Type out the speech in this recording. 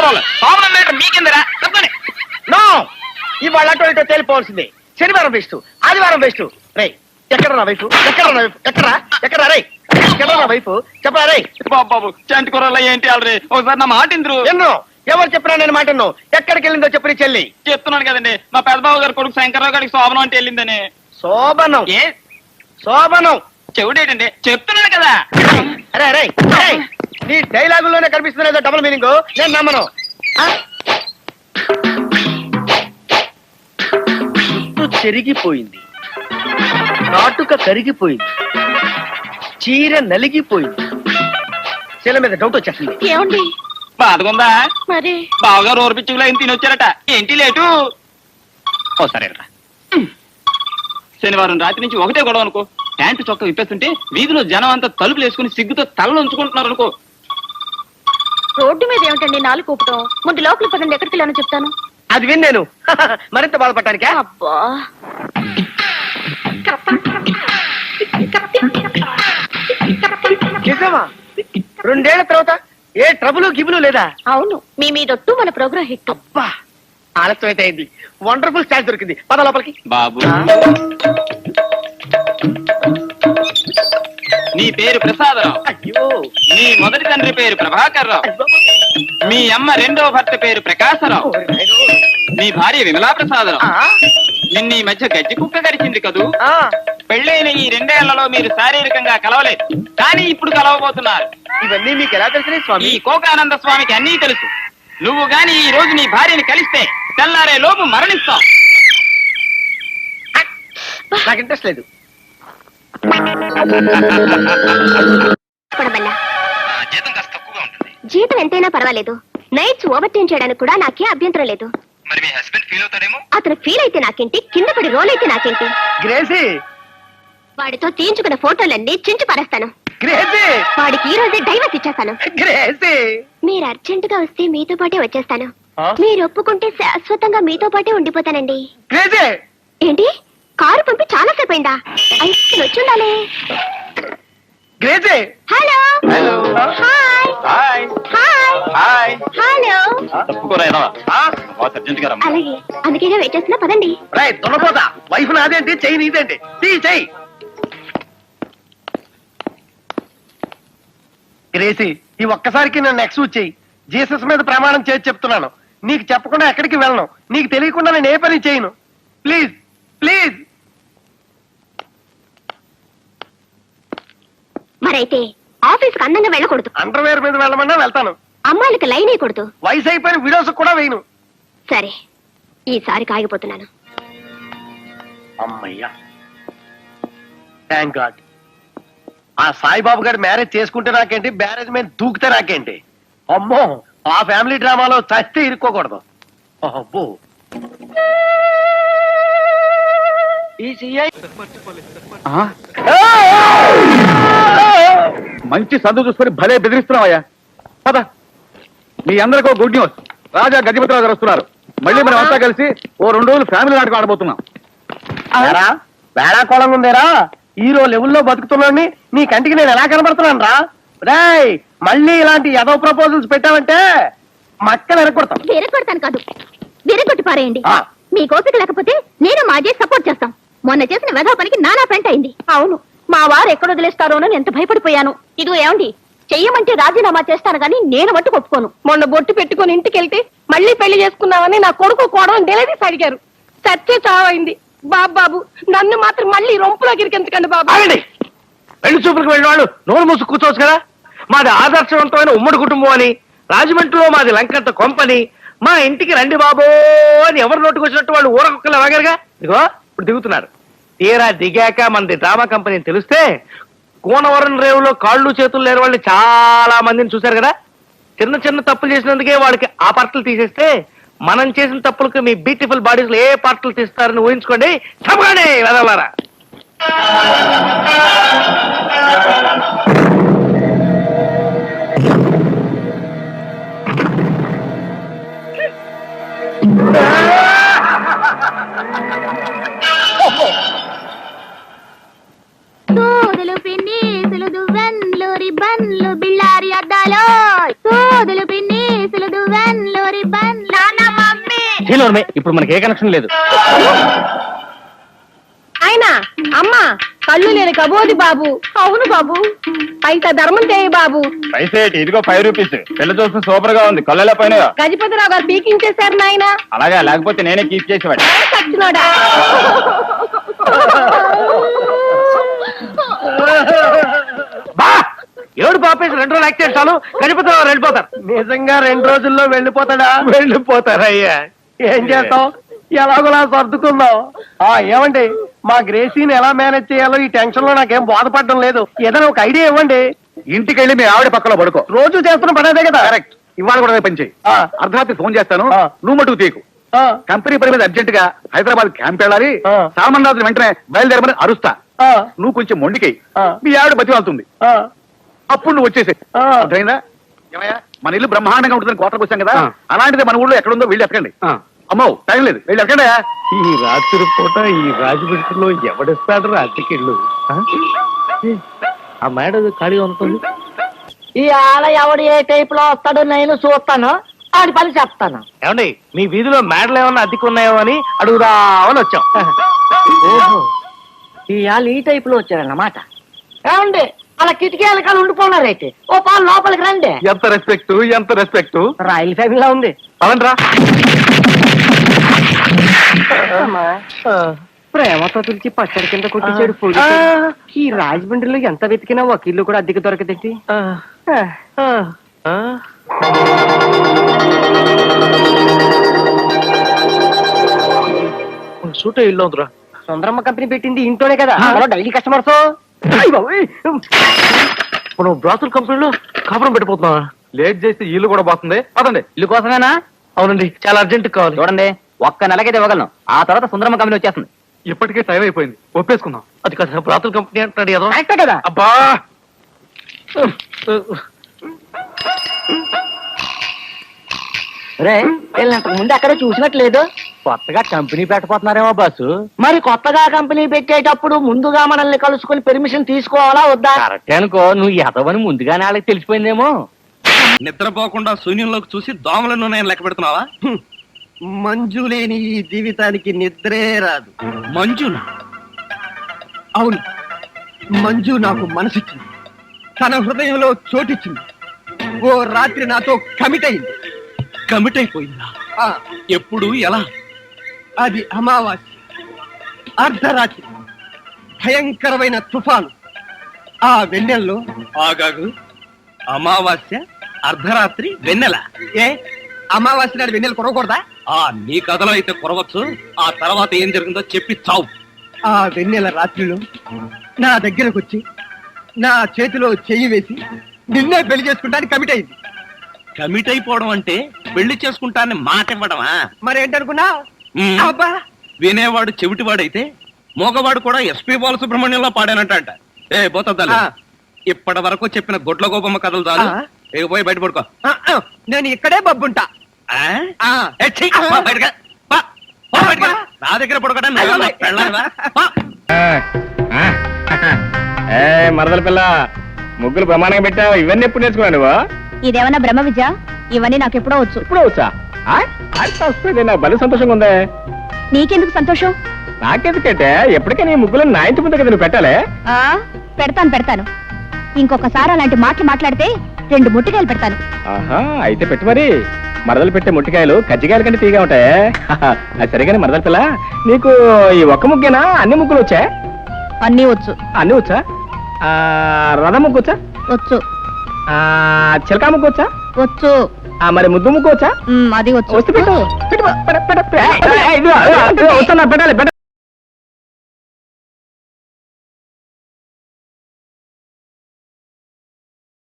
పర్వాలేదు. సోమనం మ్యాటర్ మీకిందరా చెప్పండి. నో, ఇవాళ అటో ఇటో తేలిపోవాల్సిందే. శనివారం వేస్ట్, ఆదివారం వేస్ట్. రే ఎక్కడ నా వైఫ్? ఎక్కడ నా వైఫ్? ఎక్కడా ఎక్కడా రే? ఎక్కడ నా వైఫ్? చెప్పరా రే? బాబు చంటి కూరలో ఏంటి ఆల్రెడీ ఒకసారి నా మాట ఇంద్రు. ఎన్నో ఎవరు చెప్పినా నేను మాట ఎన్నో. ఎక్కడికి వెళ్ళిందో చెప్పి నీ చెల్లి. చెప్తున్నాను కదండి, మా పెద్దబాబు గారి కొడుకు శంకర్రావు గారికి శోభనం అంటే వెళ్ళిందని. శోభనం? ఏ శోభనం చెవుడేటండి, చెప్తున్నాను కదా. అరే అరే అరే, నీ డైలాగుల్లోనే కనిపిస్తున్నదో డబుల్ మీనింగ్. నేను నమ్మను. జుట్టు చెరిగిపోయింది, నాటుక కరిగిపోయింది, చీర నలిగిపోయింది. చీల మీద డౌట్ వచ్చేసింది. ఏమండి బాధగుందా? మరి బావగారు ఓర్పిచ్చుకులా ఏం తినొచ్చారట. ఏంటి లేటు? ఓ సరే రా. శనివారం రాత్రి నుంచి ఒకటే గొడవ అనుకో. ప్యాంటు చొక్క విప్పేస్తుంటే వీధిలో జనం అంతా తలుపులు వేసుకుని సిగ్గుతో తలలు ఉంచుకుంటున్నారు అనుకో. రోడ్డు మీద ఏమిటండి నాలుగు కూపటం? ముందు లోపలికి పదండి, ఎక్కడికి వెళ్ళానో చెప్తాను. అది విని నేను మరింత బాధపడటానికా? అబ్బా నిజమా? 2 ఏళ్ల తర్వాత ఏ ట్రబుల్ గిబులు లేదా? అవును, మీ మీదొట్టు మన ప్రోగ్రాం హిట్. అబ్బా ఆలస్యం అయితే అయింది. వండర్ఫుల్ స్టాచ్ దొరికింది. పద లోపలికి. బాబు నీ పేరు ప్రసాదరావు, అయ్యో, నీ మొదటి తండ్రి పేరు ప్రభాకర్ రావు, మీ అమ్మ రెండో భర్త పేరు ప్రకాశరావు, నీ భార్య విమలా ప్రసాదరావు. నిన్న ఈ మధ్య గజ్జి కుక్క గడిచింది కదూ. పెళ్ళైన ఈ 2 ఏళ్లలో మీరు శారీరకంగా కలవలేదు, కానీ ఇప్పుడు కలవబోతున్నారు. ఇవన్నీ మీకు ఎలా తెలిసినాయి స్వామి? ఈ కోకానంద స్వామికి అన్నీ తెలుసు. నువ్వు గాని ఈ రోజు నీ భార్యని కలిస్తే తెల్లారే లోపు మరణిస్తావు. నాకు ఇంట్రెస్ట్ లేదు. జీతం కాస్త తక్కువగా ఉంటుంది. జీతం ఎంతైనా పర్వాలేదు, నైట్స్ ఓవర్ టైం చేయడానికి కూడా నాకే అభ్యంతరం లేదు. మరి మీ హస్బెండ్ ఫీల్ అవుతాడేమో. అతను ఫీల్ అయితే నాకేంటి, కింద పడి రోల్ అయితే నాకేంటి. గ్రేసీ, వాడితో తీయించుకున్న ఫోటోలన్నీ చించి పారేస్తాను. గ్రేసీ, వాడికి ఈ రోజే డైవర్స్ ఇచ్చేస్తాను. గ్రేసీ, మీరు అర్జెంట్ గా వస్తే మీతో పాటే వచ్చేస్తాను. ఆ? మీరు ఒప్పుకుంటే శాశ్వతంగా మీతో పాటే ఉండిపోతానండి. గ్రేసీ, ఏంటి, కారు పంపి చాలా సేపు అయిందా? అయితే వచ్చి ఉండాలి. Gracie. Hello hello. Hi hi hi hi. Hello. Urgent గా రమ్మా. అలాగే, అందుకేగా వెయిట్ చేస్తున్నా, పదండి. రై దున్నపోతా, వైఫ్ నాదేంటి, చెయ్యి నీదేంటి? చెయ్యి. గ్రేసీ, ఈ ఒక్కసారికి నన్ను ఎక్స్క్యూజ్ చెయ్యి. జీసస్ మీద ప్రమాణం చేసి చెప్తున్నాను, నీకు చెప్పకుండా ఎక్కడికి వెళ్ళను. నీకు తెలియకుండా నేను ఏ పని చేయను. Please please. మరైతే ఆఫీస్ కి అందంగా వెళ్ళకూడదు. అండర్వేర్ మీద వెళ్ళమన్నా వెళ్తాను. అమ్మాయిలకి లైన్ వేయకూడదు. వయసు అయిపోయిన విడోస్ కూడా వేయను. సరే, ఈసారి కాగిపోతున్నాను. అమ్మయ్యా, థ్యాంక్ గాడ్. ఆ సాయిబాబు గారి మ్యారేజ్ చేసుకుంటే నాకేంటి, మ్యారేజ్ మీద దూకితే నాకేంటి. అమ్మో, ఆ ఫ్యామిలీ డ్రామాలో చస్తే ఇరుక్కోకూడదు. అబ్బో, మంచి సందు చూసుకొని భలే బెదిరిస్తున్నావయ్యా. పద, మీ అందరికీ గుడ్ న్యూస్. రాజా గజపతిరావు గారు వస్తున్నారు. మళ్ళీ మనం అంతా కలిసి ఓ 2 రోజులు ఫ్యామిలీ నాటకం ఆడబోతున్నాం. వేళాకోళంగా ఉందేరా? హీరో లెవెల్లో బతుకుతున్నాను, నీ కంటికి నేను ఎలా కనబడుతున్నాను రా? రేయ్, మళ్ళీ ఇలాంటి ఏదో ప్రపోజల్స్ పెట్టావంటే మక్కలు ఎరగొడతాం. విరగొడతాను కాదు, విరగొట్టి పారేయండి. ఆ. మీ కోపిక లేకపోతే నేను మా అజయ్ సపోర్ట్ చేస్తాం. మొన్న చేసిన వెధవ పనికి నానా పెంట అయింది. అవును, మా వారు ఎక్కడ వదిలేస్తారోనని ఎంత భయపడిపోయాను. ఇదిగో ఏమండి, చెయ్యమంటే రాజీనామా చేస్తాను గానీ నేను మట్టు ఒప్పుకోను. మొన్న బొట్టు పెట్టుకుని ఇంటికి వెళ్తే మళ్ళీ పెళ్లి చేసుకున్నామని నా కొడుకు కోడని డెలివరీస్ అడిగారు. చచ్చే చావైంది. బాబు, నన్ను మాత్రం మళ్ళీ రొంపులో గిరికెందుకండి బాబు. పెళ్లి చూపులకు వెళ్ళిన వాళ్ళు నోరు మూసు కూర్చోవచ్చు కదా. మాది ఆదర్శవంతమైన ఉమ్మడి కుటుంబం అని, రాజమండ్రిలో మాది లంకంత కొంపని, మా ఇంటికి రండి బాబో అని ఎవరు నోటుకు వచ్చినట్టు వాళ్ళు ఊరకొక్కలు వాగారుగా. ఇదిగో ఇప్పుడు దిగుతున్నారు. తీరా దిగాక మనది డ్రామా కంపెనీ తెలిస్తే కోనవరం రేవులో కాళ్ళు చేతులు లేని వాళ్ళు చాలా మందిని చూశారు కదా. చిన్న చిన్న తప్పులు చేసినందుకే వాడికి ఆ పార్టలు తీసేస్తే మనం చేసిన తప్పులకు మీ బ్యూటిఫుల్ బాడీస్ లో ఏ పార్టలు తీస్తారని ఊహించుకోండి. చెప్పండి వెదవారా. సోదులు పిన్నీసులు దువ్వెన్లు రిబ్బన్లు బిళ్ళారి అద్దాలో, సోదులు పిన్నీసులు దువ్వెన్లు చేయలేమే, ఇప్పుడు మనకి ఏ కనెక్షన్ లేదు. ఆయన అమ్మా కళ్ళు లేని కబోది బాబు. అవును బాబు, అయితే ధర్మం చేయి బాబు. పైసేటి ఇదిగో 5 రూపీస్. పిల్ల చూస్తే సూపర్ గా ఉంది, కళ్ళలో పైన. గజపతిరావు గారు పీకించేశారు నాయన. అలాగా, లేకపోతే నేనే కీప్ చేసేవాడి. చచ్చినోడా. బా ఏడు పాపేసి 2 రోజులు యాక్ట్ చేస్తాను, గణపతి వెళ్ళిపోతారు. నిజంగా 2 రోజుల్లో వెళ్ళిపోతాడా? వెళ్ళిపోతారయ్యా. ఏం చేస్తాం, ఎలాగోలా సర్దుకుందాం. ఏమండి, మా గ్రేసీని ఎలా మేనేజ్ చేయాలో ఈ టెన్షన్ లో నాకేం బాధపడడం లేదు. ఏదైనా ఒక ఐడియా ఇవ్వండి. ఇంటికి వెళ్ళి మీ ఆవిడ పక్కలో పడుకో. రోజు చేస్తున్న పని అదే కదా. కరెక్ట్. ఇవాళ కూడా అదే పని చేయి. అర్ధరాత్రి ఫోన్ చేస్తాను, నువ్వు మటుకు తీకు. కంపెనీ పని మీద అర్జెంట్ గా హైదరాబాద్ క్యాంప్ వెళ్ళాలి. సామాన్ రాత్రి వెంటనే బయలుదేరమని అరుస్తా. నువ్వు కొంచెం మొండికి మీ ఆవిడ బతివాళ్తుంది. అప్పుడు నువ్వు వచ్చేసే. అర్థమైందా? ఏమయ్యా, మన ఇల్లు బ్రహ్మాండంగా ఉంటుందని కోటకు వచ్చాం కదా, అలాంటిది మన ఊళ్ళో ఎక్కడుందో వెళ్ళి ఎక్కండి. అమ్మో, టైం లేదు, వెళ్ళి ఎక్కండి. ఈ రాత్రి పూట ఈ రాజమండ్రిలో ఎవడిస్తాడు రాత్రికిళ్ళు? ఆ మేడ ఖాళీగా ఉంటుంది. ఈ ఆడ ఎవడు ఏ టైప్ లో వస్తాడో నేను చూస్తాను, ఆడి పని చెప్తాను. ఏమండి, మీ వీధిలో మేడలు ఏమన్నా అద్దెకున్నాయో అని అడుగుదామని వచ్చాం. ఓహో, ఈ ఆళ్ళు ఈ టైప్ లో వచ్చారన్నమాట. ఏమండి, అలా కిటికీ వెనకాల ఉండిపోన్నారైతే ఓ పాలు లోపలికి రండి. ఎంత రెస్పెక్ట్, ఎంత రెస్పెక్ట్. రాయల్ ఫ్యామిలీలా ఉంది. పదండ్రా. ప్రేమతో పిలిచి పచ్చడి కింద కొట్టించాడు పొడి. ఈ రాజమండ్రిలో ఎంత వెతికినా ఒక ఇల్లు కూడా అద్దెకి దొరకదేంటి? సూట ఇల్లు అవుతురా. సుందరమ్మ కంపెనీ పెట్టింది ఇంట్లోనే కదా, డైలీ కస్టమర్స్. మనం బ్రాతుల కంపెనీలో కాపురం పెట్టిపోతున్నావా? లేట్ చేస్తే ఇల్లు కూడా పోతుంది. పదండి. ఇల్లు కోసమేనా? అవునండి, చాలా అర్జెంట్ కావాలి. చూడండి, ఒక్క నెలకైతే ఇవ్వగలను. ఆ తర్వాత సుందరమ్మ కంపెనీ వచ్చేస్తుంది. ఇప్పటికే టైం అయిపోయింది, ఒప్పేసుకుందాం. అది కదా బ్రాతుల కంపెనీ అంటున్నాడు కదా. కరెక్టే కదా. అబ్బా, రే, వీళ్ళంతకు ముందు అక్కడే చూసినట్లేదు. కొత్తగా కంపెనీ పెట్టబోతున్నారేమో బాసు. మరి కొత్తగా కంపెనీ పెట్టేటప్పుడు ముందుగా మనల్ని కలుసుకుని పెర్మిషన్ తీసుకోవాలా వద్దా? కరెక్ట్ అనుకో, నువ్వు ఎదవని ముందుగానే వాళ్ళకి తెలిసిపోయిందేమో. నిద్రపోకుండా శూన్యంలోకి చూసి దోమలను నేను లెక్క పెడుతున్నావా? మంజు లేని ఈ జీవితానికి నిద్రే రాదు. మంజునా? అవును, మంజు నాకు మనసిచ్చింది, తన హృదయంలో చోటిచ్చింది. ఓ రాత్రి నాతో కమిట్ అయింది. కమిట్ అయిపోయిందా? ఎప్పుడు, ఎలా? అది అమావాస్య, అర్ధరాత్రి, భయంకరమైన తుఫాను. ఆ వెన్నెల్లో ఆగాగు, అమావాస్య, అర్ధరాత్రి, వెన్నెల. ఏ అమావాస్య నాడు వెన్నెల కురవకూడదా? నీ కథలో అయితే కురవచ్చు. ఆ తర్వాత ఏం జరిగిందో చెప్పి చావు. ఆ వెన్నెల రాత్రిలో నా దగ్గరకు వచ్చి నా చేతిలో చెయ్యి వేసి నిన్నే పెళ్లి చేసుకుంటానికి కమిట్ అయింది. కమిట్ అయిపోవడం అంటే పెళ్లి చేసుకుంటానని మాట ఇవ్వడమా? మరేంటనుకున్నా? అబ్బా, వినేవాడు చెవిటివాడైతే మోగవాడు కూడా ఎస్పీ బాలసుబ్రహ్మణ్యంలో పాడానంట. ఏ బోతద్దాలు, ఇప్పటి వరకు చెప్పిన గొడ్ల గోపమ్మ కథలు చాలు, పోయి బయట పడుకో. నేను ఇక్కడే బబ్బుంటా. నా దగ్గర పడుకోవడం మరదల పిల్ల, ముగ్గులు ప్రమాణంగా పెట్టావు. ఇవన్నీ ఎప్పుడు నేర్చుకున్నావు నువ్వు? ఇదేమన్నా బ్రహ్మ విద్య? ఇవన్నీ నాకు ఎప్పుడో వచ్చు. ఇప్పుడు వచ్చా? నాకు భలే సంతోషంగా ఉందే. నీకెందుకు సంతోషం? నాకెందుకంటే ఎప్పటికీ నీ ముగ్గులను నా ఇంటి ముందు కదా నువ్వు పెట్టాలే. పెడతాను. ఇంకొకసారి అలాంటి మాటలు మాట్లాడితే 2 ముట్టికాయలు పెడతాను. ఆహా, అయితే పెట్టు మరి. మరదలు పెట్టే ముట్టికాయలు కజ్జికాయల కంటే తీగా ఉంటాయే. అది సరిగానే మరదల పిల్ల, నీకు ఈ ఒక్క ముగ్గేనా అన్ని ముగ్గులు వచ్చా? అన్నీ వచ్చు. అన్ని వచ్చా? రథ ముగ్గు వచ్చా? వచ్చు. చిలకా ముగ్గు వచ్చా? వచ్చు. మరి ముద్దు ముగ్గు వచ్చా? అది వచ్చు. వస్తు పెట్టు. పెట్టాలి.